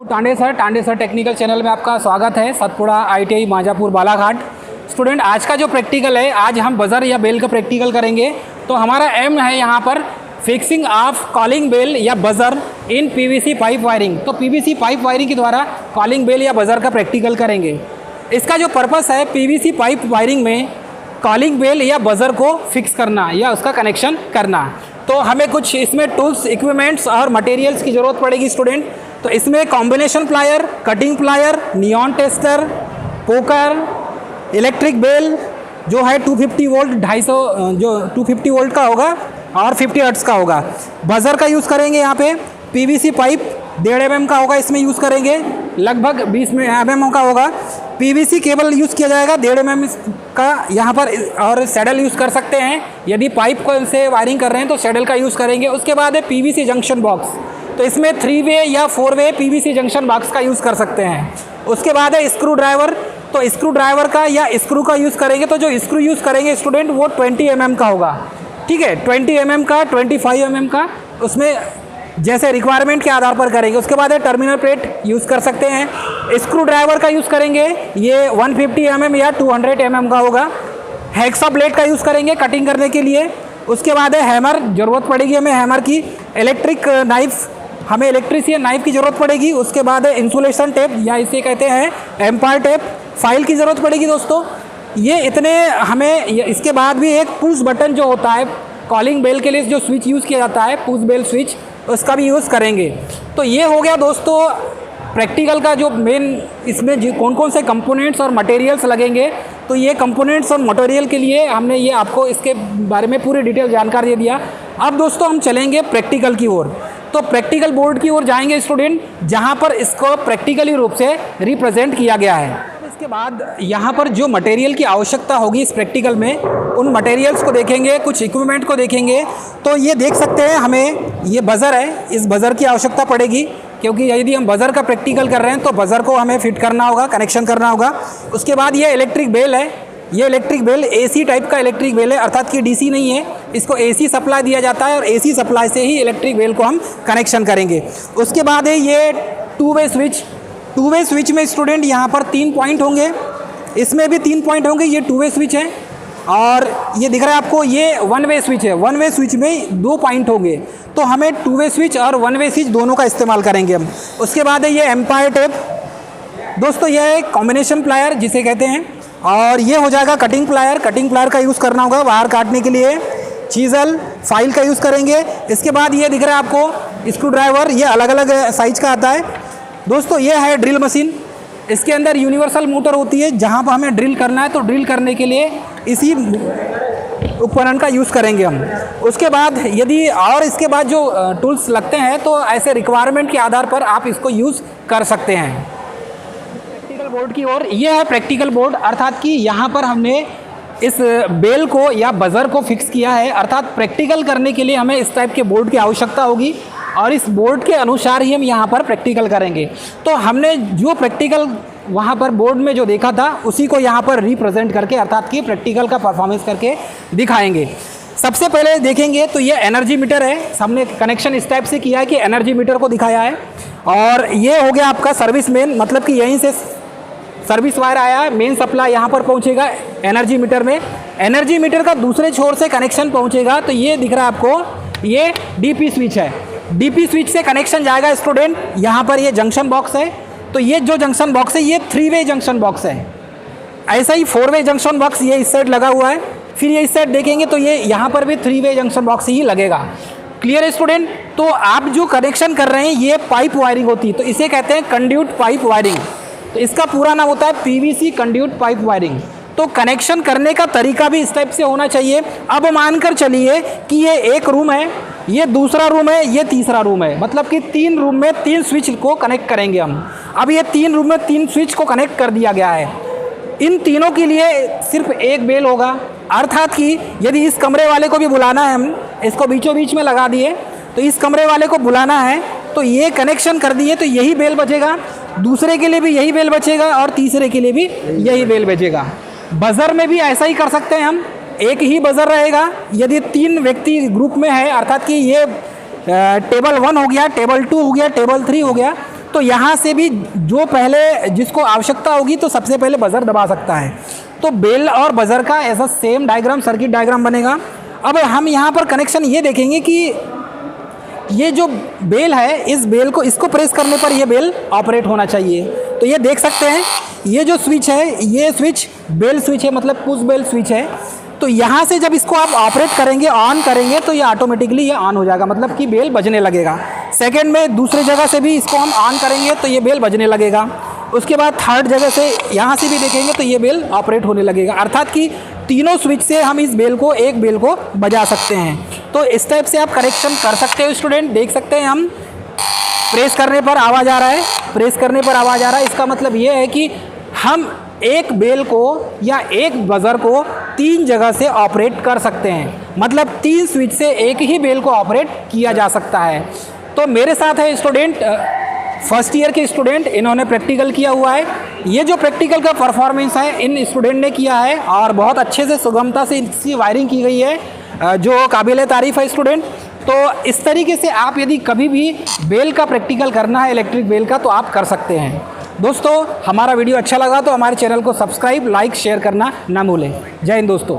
Tande sir technical channel में आपका स्वागत है। सतपुड़ा ITI मांझापुर बालाघाट। स्टूडेंट, आज का जो प्रैक्टिकल है, आज हम बजर या बेल का प्रैक्टिकल करेंगे। तो हमारा एम है यहाँ पर फिक्सिंग ऑफ कॉलिंग बेल या बजर इन PVC पाइप वायरिंग। तो PVC पाइप वायरिंग के द्वारा कॉलिंग बेल या बजर का प्रैक्टिकल करेंगे। इसका जो पर्पस है, PVC पाइप वायरिंग में कॉलिंग बेल या बजर को फिक्स करना या उसका कनेक्शन करना। तो हमें कुछ इसमें टूल्स, इक्विपमेंट्स और मटेरियल्स की ज़रूरत पड़ेगी स्टूडेंट। तो इसमें combination plier, cutting plier, neon tester, poker, electric bell जो है 250 वोल्ट 250 जो 250 वोल्ट का होगा और 50 हर्ट्ज़ का होगा। बजर का यूज़ करेंगे यहाँ पे। PVC पाइप 1.5 mm का होगा, इसमें यूज़ करेंगे। लगभग 20 mm का होगा। PVC केबल यूज़ किया जाएगा 1.5 mm का यहाँ पर, और सैडल यूज़ कर सकते हैं। यदि पाइप को से वायरिंग कर रहे हैं तो सैडल का यूज़ करेंगे। उसके बाद है PVC जंक्शन बॉक्स। तो इसमें 3 वे या 4 वे PVC जंक्शन बॉक्स का यूज़ कर सकते हैं। उसके बाद है स्क्रू ड्राइवर। तो स्क्रू ड्राइवर का या स्क्रू का यूज़ करेंगे। तो जो स्क्रू यूज़ करेंगे स्टूडेंट वो 20 mm का होगा। ठीक है, 20 mm का, 25 mm का, उसमें जैसे रिक्वायरमेंट के आधार पर करेंगे। उसके बाद है टर्मिनल प्लेट यूज़ कर सकते हैं। स्क्रू ड्राइवर का यूज़ करेंगे, ये 150 mm या 200 mm का होगा। हैक्सा ब्लेड का यूज़ करेंगे कटिंग करने के लिए। उसके बाद है हैमर, ज़रूरत पड़ेगी हमें हैमर की। इलेक्ट्रिक नाइफ, हमें इलेक्ट्रिशियन नाइफ की ज़रूरत पड़ेगी। उसके बाद है इंसुलेशन टेप या इसे कहते हैं एम्पायर टेप, फाइल की ज़रूरत पड़ेगी दोस्तों। ये इतने हमें, इसके बाद भी एक पुश बटन जो होता है कॉलिंग बेल के लिए, जो स्विच यूज़ किया जाता है, पुश बेल स्विच, उसका भी यूज़ करेंगे। तो ये हो गया दोस्तों प्रैक्टिकल का जो मेन, इसमें जो कौन कौन से कंपोनेंट्स और मटेरियल्स लगेंगे। तो ये कंपोनेंट्स और मटेरियल के लिए हमने ये आपको इसके बारे में पूरी डिटेल जानकारी दे दिया। अब दोस्तों हम चलेंगे प्रैक्टिकल की ओर। तो प्रैक्टिकल बोर्ड की ओर जाएंगे स्टूडेंट, जहाँ पर इसको प्रैक्टिकली रूप से रिप्रेजेंट किया गया है। इसके बाद यहाँ पर जो मटेरियल की आवश्यकता होगी इस प्रैक्टिकल में, उन मटेरियल्स को देखेंगे, कुछ इक्विपमेंट को देखेंगे। तो ये देख सकते हैं, हमें ये बजर है, इस बजर की आवश्यकता पड़ेगी, क्योंकि यदि हम बजर का प्रैक्टिकल कर रहे हैं तो बजर को हमें फिट करना होगा, कनेक्शन करना होगा। उसके बाद ये इलेक्ट्रिक बेल है। ये इलेक्ट्रिक बेल AC टाइप का इलेक्ट्रिक बेल है, अर्थात कि DC नहीं है। इसको AC सप्लाई दिया जाता है और AC सप्लाई से ही इलेक्ट्रिक बेल को हम कनेक्शन करेंगे। उसके बाद है ये 2 वे स्विच। 2 वे स्विच में स्टूडेंट यहाँ पर 3 पॉइंट होंगे, इसमें भी 3 पॉइंट होंगे। ये 2 वे स्विच है और ये दिख रहा है आपको, ये 1 वे स्विच है। 1 वे स्विच में 2 पॉइंट होंगे। तो हमें 2 वे स्विच और 1 वे स्विच दोनों का इस्तेमाल करेंगे हम। उसके बाद है ये एम्पायर टेप दोस्तों, यह है कॉम्बिनेशन प्लायर जिसे कहते हैं। और ये हो जाएगा कटिंग प्लायर। कटिंग प्लायर का यूज़ करना होगा वायर काटने के लिए। चीज़ल, फाइल का यूज़ करेंगे। इसके बाद ये दिख रहा है आपको स्क्रू ड्राइवर, ये अलग अलग साइज़ का आता है दोस्तों। ये है ड्रिल मशीन। इसके अंदर यूनिवर्सल मोटर होती है, जहाँ पर हमें ड्रिल करना है तो ड्रिल करने के लिए इसी उपकरण का यूज़ करेंगे हम। उसके बाद यदि और इसके बाद जो टूल्स लगते हैं तो ऐसे रिक्वायरमेंट के आधार पर आप इसको यूज़ कर सकते हैं। प्रैक्टिकल बोर्ड की ओर, ये है प्रैक्टिकल बोर्ड, अर्थात कि यहाँ पर हमने इस बेल को या बजर को फिक्स किया है। अर्थात प्रैक्टिकल करने के लिए हमें इस टाइप के बोर्ड की आवश्यकता होगी और इस बोर्ड के अनुसार ही हम यहाँ पर प्रैक्टिकल करेंगे। तो हमने जो प्रैक्टिकल वहाँ पर बोर्ड में जो देखा था उसी को यहाँ पर रिप्रेजेंट करके, अर्थात कि प्रैक्टिकल का परफॉर्मेंस करके दिखाएंगे। सबसे पहले देखेंगे तो ये एनर्जी मीटर है। हमने कनेक्शन इस टाइप से किया है कि एनर्जी मीटर को दिखाया है। और ये हो गया आपका सर्विस मेन, मतलब कि यहीं से सर्विस वायर आया है, मेन सप्लाई यहाँ पर पहुँचेगा एनर्जी मीटर में। एनर्जी मीटर का दूसरे छोर से कनेक्शन पहुँचेगा। तो ये दिख रहा है आपको, ये DP स्विच है। DP स्विच से कनेक्शन जाएगा स्टूडेंट, यहाँ पर ये जंक्शन बॉक्स है। तो ये जो जंक्शन बॉक्स है ये 3 वे जंक्शन बॉक्स है। ऐसा ही 4 वे जंक्शन बॉक्स ये इस साइड लगा हुआ है। फिर ये इस साइड देखेंगे तो ये यहाँ पर भी 3 वे जंक्शन बॉक्स ही लगेगा। क्लियर है स्टूडेंट? तो आप जो कनेक्शन कर रहे हैं ये पाइप वायरिंग होती है, तो इसे कहते हैं कंड्यूट पाइप वायरिंग। तो इसका पूरा नाम होता है PVC कंड्यूट पाइप वायरिंग। तो कनेक्शन करने का तरीका भी इस टाइप से होना चाहिए। अब मानकर चलिए कि ये एक रूम है, ये दूसरा रूम है, ये तीसरा रूम है, मतलब कि 3 रूम में 3 स्विच को कनेक्ट करेंगे हम। अब ये 3 रूम में 3 स्विच को कनेक्ट कर दिया गया है। इन तीनों के लिए सिर्फ एक बेल होगा, अर्थात कि यदि इस कमरे वाले को भी बुलाना है, हम इसको बीचों बीच में लगा दिए, तो इस कमरे वाले को बुलाना है तो ये कनेक्शन कर दिए तो यही बेल बचेगा, दूसरे के लिए भी यही बेल बचेगा और तीसरे के लिए भी यही बेल बचेगा। बजर में भी ऐसा ही कर सकते हैं हम, एक ही बजर रहेगा। यदि 3 व्यक्ति ग्रुप में है, अर्थात कि ये टेबल 1 हो गया, टेबल 2 हो गया, टेबल 3 हो गया, तो यहाँ से भी जो पहले जिसको आवश्यकता होगी तो सबसे पहले बज़र दबा सकता है। तो बेल और बज़र का ऐसा सेम डायग्राम, सर्किट डायग्राम बनेगा। अब हम यहाँ पर कनेक्शन ये देखेंगे कि ये जो बेल है, इस बेल को, इसको प्रेस करने पर ये बेल ऑपरेट होना चाहिए। तो ये देख सकते हैं, ये जो स्विच है, ये स्विच बेल स्विच है, मतलब पुश बेल स्विच है। तो यहाँ से जब इसको आप ऑपरेट करेंगे, ऑन करेंगे, तो ये ऑटोमेटिकली ये ऑन हो जाएगा, मतलब कि बेल बजने लगेगा। सेकंड में दूसरे जगह से भी इसको हम ऑन करेंगे तो ये बेल बजने लगेगा। उसके बाद थर्ड जगह से यहाँ से भी देखेंगे तो ये बेल ऑपरेट होने लगेगा। अर्थात कि तीनों स्विच से हम इस बेल को, एक बेल को बजा सकते हैं। तो इस टाइप से आप करेक्शन कर सकते हो स्टूडेंट। देख सकते हैं हम प्रेस करने पर आवाज़ आ रहा है, प्रेस करने पर आवाज़ आ रहा है। इसका मतलब ये है कि हम एक बेल को या एक बज़र को 3 जगह से ऑपरेट कर सकते हैं, मतलब 3 स्विच से एक ही बेल को ऑपरेट किया जा सकता है। तो मेरे साथ है स्टूडेंट, फर्स्ट ईयर के स्टूडेंट, इन्होंने प्रैक्टिकल किया हुआ है। ये जो प्रैक्टिकल का परफॉर्मेंस है इन स्टूडेंट ने किया है और बहुत अच्छे से, सुगमता से इसकी वायरिंग की गई है, जो काबिल तारीफ़ है स्टूडेंट। तो इस तरीके से आप यदि कभी भी बेल का प्रैक्टिकल करना है, इलेक्ट्रिक बेल का, तो आप कर सकते हैं। दोस्तों, हमारा वीडियो अच्छा लगा तो हमारे चैनल को सब्सक्राइब, लाइक, शेयर करना ना भूलें। जय हिंद दोस्तों।